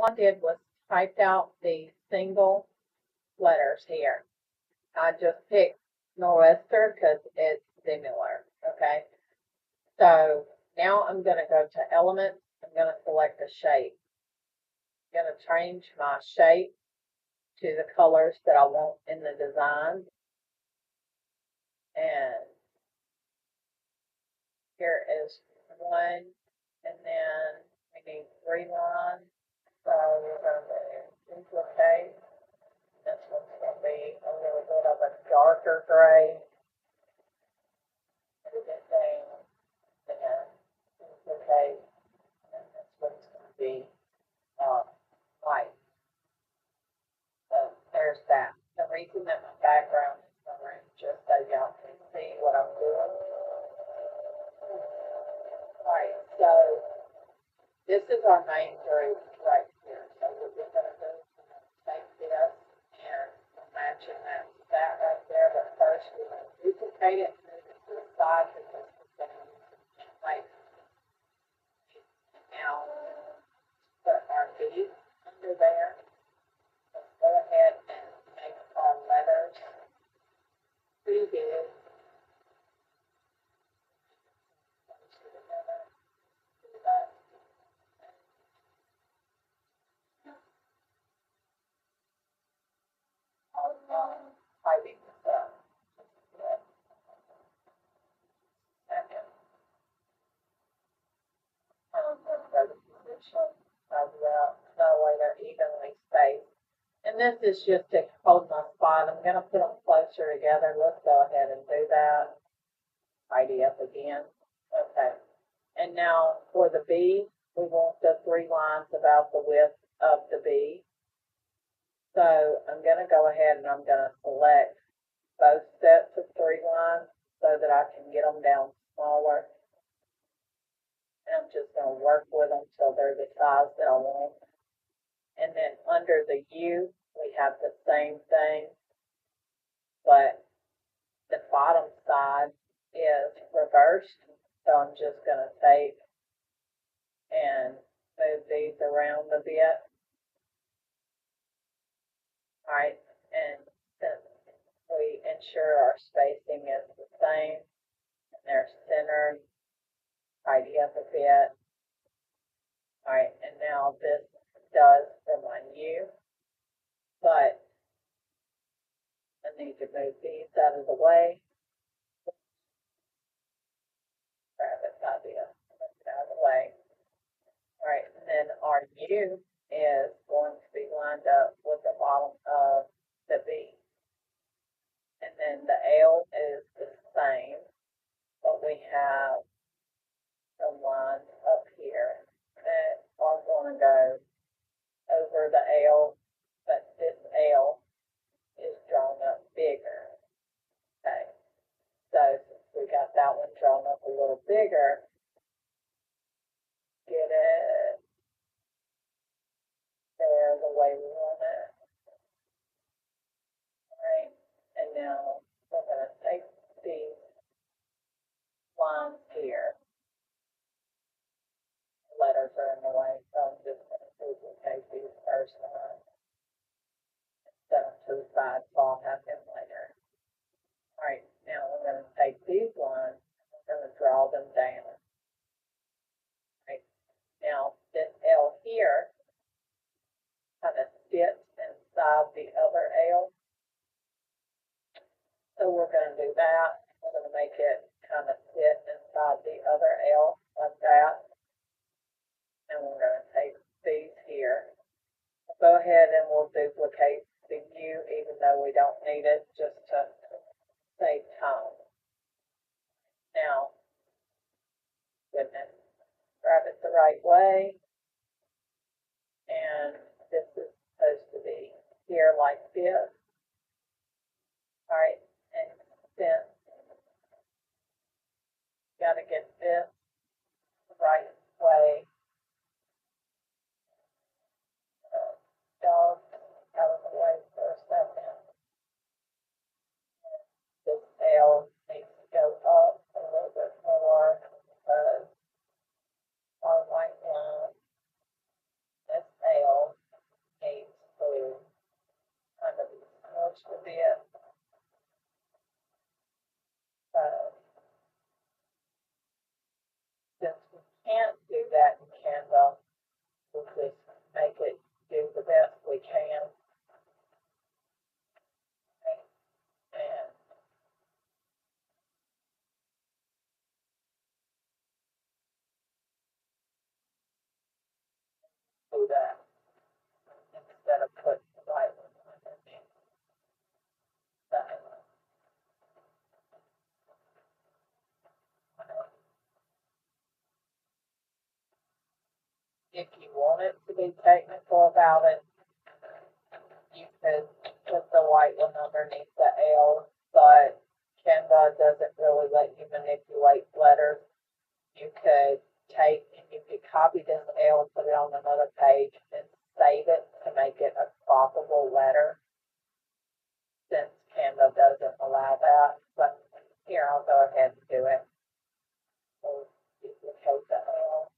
all I did was typed out the single letters here. I just picked Nor'wester because it's similar, okay? So now I'm going to go to Elements. I'm going to select a shape. I'm going to change my shape to the colors that I want in the design. And here is one, and then we need 3 lines. So we're going to duplicate. This one's going to be a little bit of a darker gray. Put it down, and duplicate, and this one's going to be white. So there's that. The reason that my background is orange, just so y'all can see what I'm doing. Alright, so this is our main group right here. So what we're going to do is we're going to take this and matching that right there. But first we're going to duplicate it and move it to the side because we're going to use some templates. Now put our beads under there. Let's go ahead and make our letters pretty big. Typing this up. Second. Go to position. So way they're evenly spaced. And this is just to hold my spot. I'm going to put them closer together. Let's go ahead and do that. Tidy up again. Okay. And now for the B, we want the 3 lines about the width of the B. So I'm going to go ahead and I'm going to select both sets of 3 lines so that I can get them down smaller. And I'm just going to work with them till they're the size that I want. And then under the U, we have the same thing, but the bottom side is reversed. So I'm just going to take and move these around a bit. All right, and then we ensure our spacing is the same and they're centered. Tidy up a bit. All right, and now this does for my U, but I need to move these out of the way. Grab it by the out of the way. All right, and then our U is going to be lined up with the bottom of the B. And then the L is the same, but we have some lines up here that are going to go over the L, but this L is drawn up bigger. Okay, so since we got that one drawn up a little bigger, get it there the way we want it. Alright, and now we're going to take these lines here. The letters are in the way, so I'm just going to duplicate these first lines. Set them to the side so I'll have them later. Alright, now we're going to take these lines and we're going to draw them down. Alright, now this L here kind of sits inside the other L. So we're going to do that. We're going to make it kind of sit inside the other L like that. And we're going to take these here. We'll go ahead and we'll duplicate the U even though we don't need it, just to save time. Now, goodness, grab it the right way. And this is supposed to be here like this. Alright, and then got to get this the right way. Dog out of the way for a second. This L needs to go up a little bit more because our white line, this L that instead of putting the white one underneath that. If you wanted to be technical about it, you could put the white one underneath the L, but Canva doesn't really let you manipulate letters. You could take and you could copy this L, put it on another page, and save it to make it a croppable letter, since Canva doesn't allow that. But here, I'll go ahead and do it. We'll duplicate the L,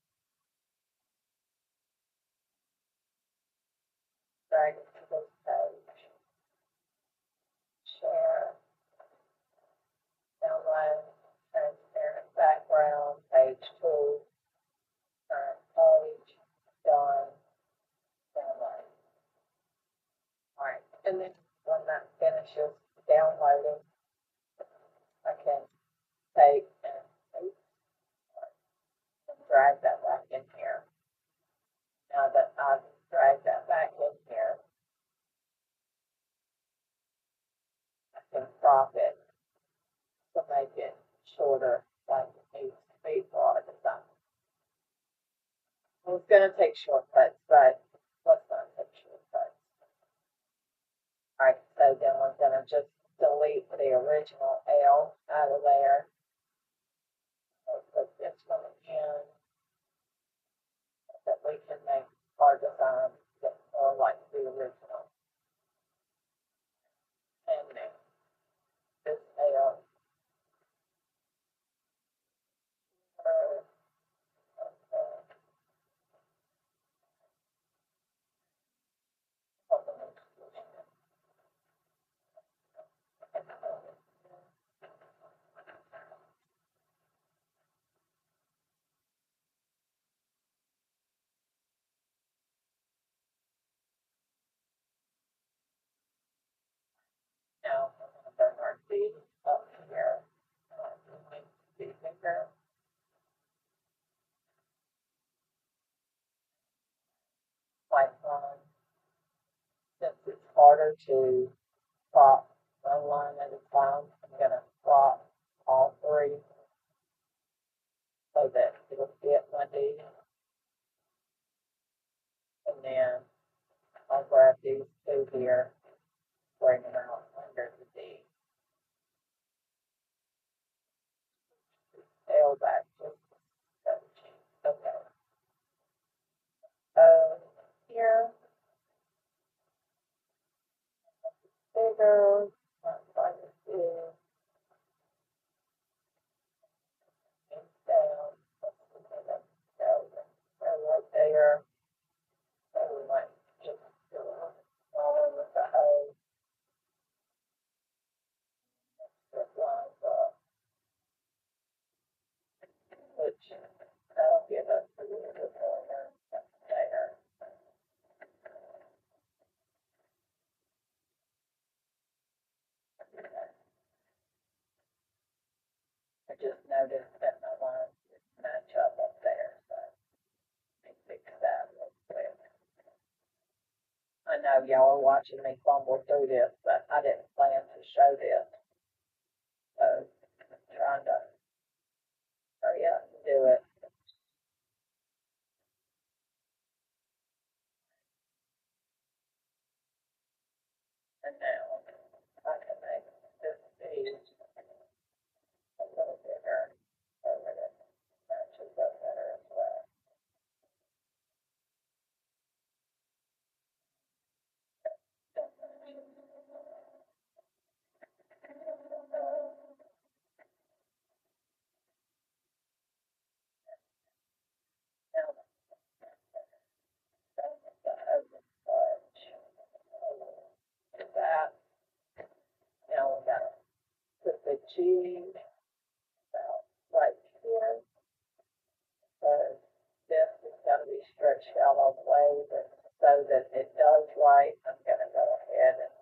drag it to this page, share, download, transparent background, page 2, current page, done, download. Alright, and then when that finishes downloading, I can take and drag that back in here. Now that I've dragged that back in here, I can crop it to make it shorter, like it needs to be for our design. Well, it's going to take shortcuts, but let's not take shortcuts. Alright, so then we're going to just delete the original L out of there. Let's put this one in, that we can make our design look more like the original. And then this L. Now, I'm going to bring our feet up here. Be bigger. Like since it's harder to crop one line at a time, I'm going to crop all three so that it'll fit my D. And then I'll grab these two here, bring them out under the D. Tail back to 17. Okay. Here, bigger, like this is, down, go right there. So we might just do it all with the O. This lines up, which that'll give us a little bit more there. I just noticed that my lines didn't match up there, so let me fix that real quick. I know y'all are watching me fumble through this, but I didn't plan to show this. So I'm trying to hurry up and do it. And now I can make this be a little bigger so that it matches up better as well. That. Now we got to put the G about right here. So this has got to be stretched out all the way, but so that it does right, I'm going to go ahead and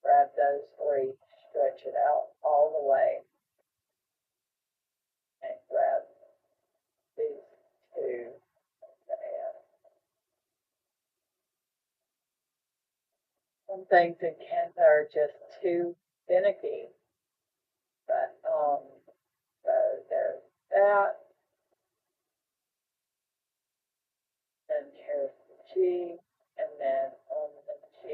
grab those three, stretch it out all the way, and grab these two and things in Canva are just too finicky. But, so there's that. And here's the G. And then on the G,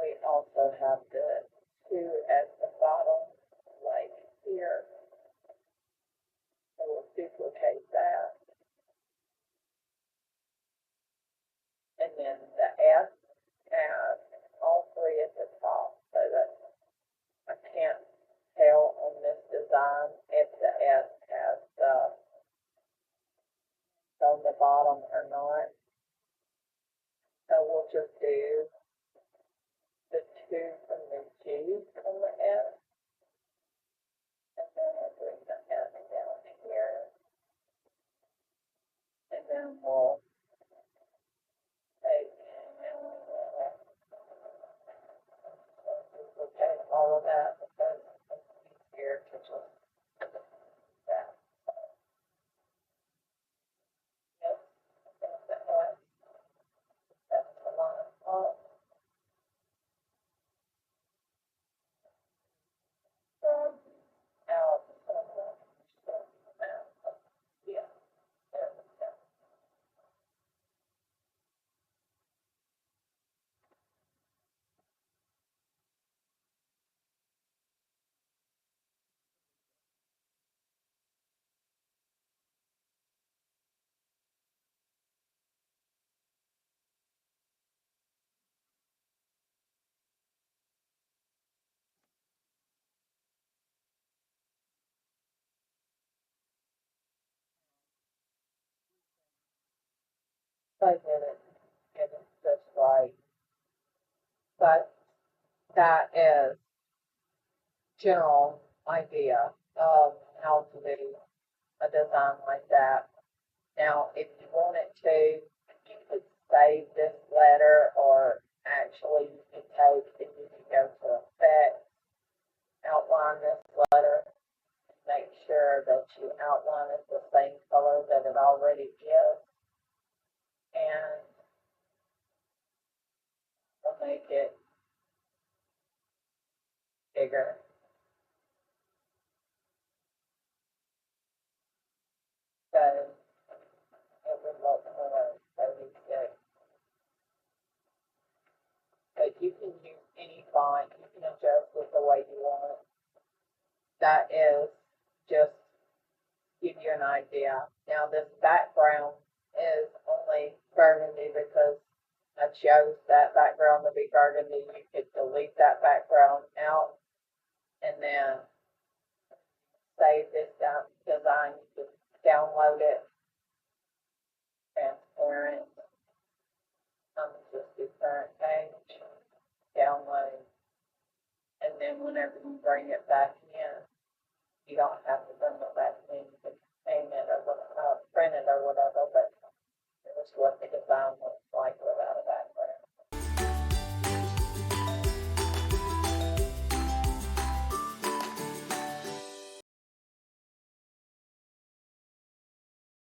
we also have the 2 at the bottom, like here. So we'll duplicate that. And then the S has all 3 at the top, so that I can't tell on this design if the S has on the bottom or not. So we'll just do the 2 from the G on the S, and then I'll bring the S down here, and then we'll take and duplicate all of that because it's easier to just that. Yep, that's the S, that's the line up. Out, yeah, there we go. So I get it just right. But that is general idea of how to do a design like that. Now, if you wanted to, you could save this letter, or actually you could take and you could go to effect, outline this letter, make sure that you outline it the same color that it already is, and we'll make it bigger. So it would look more 36. But you can use any font, you can adjust it the way you want. That is just give you an idea. Now this background is only burgundy because I chose that background to be burgundy. You could delete that background out and then save this design. You can download it, transparent. Just do current page, download, and then whenever you bring it back in, you don't have to bring it back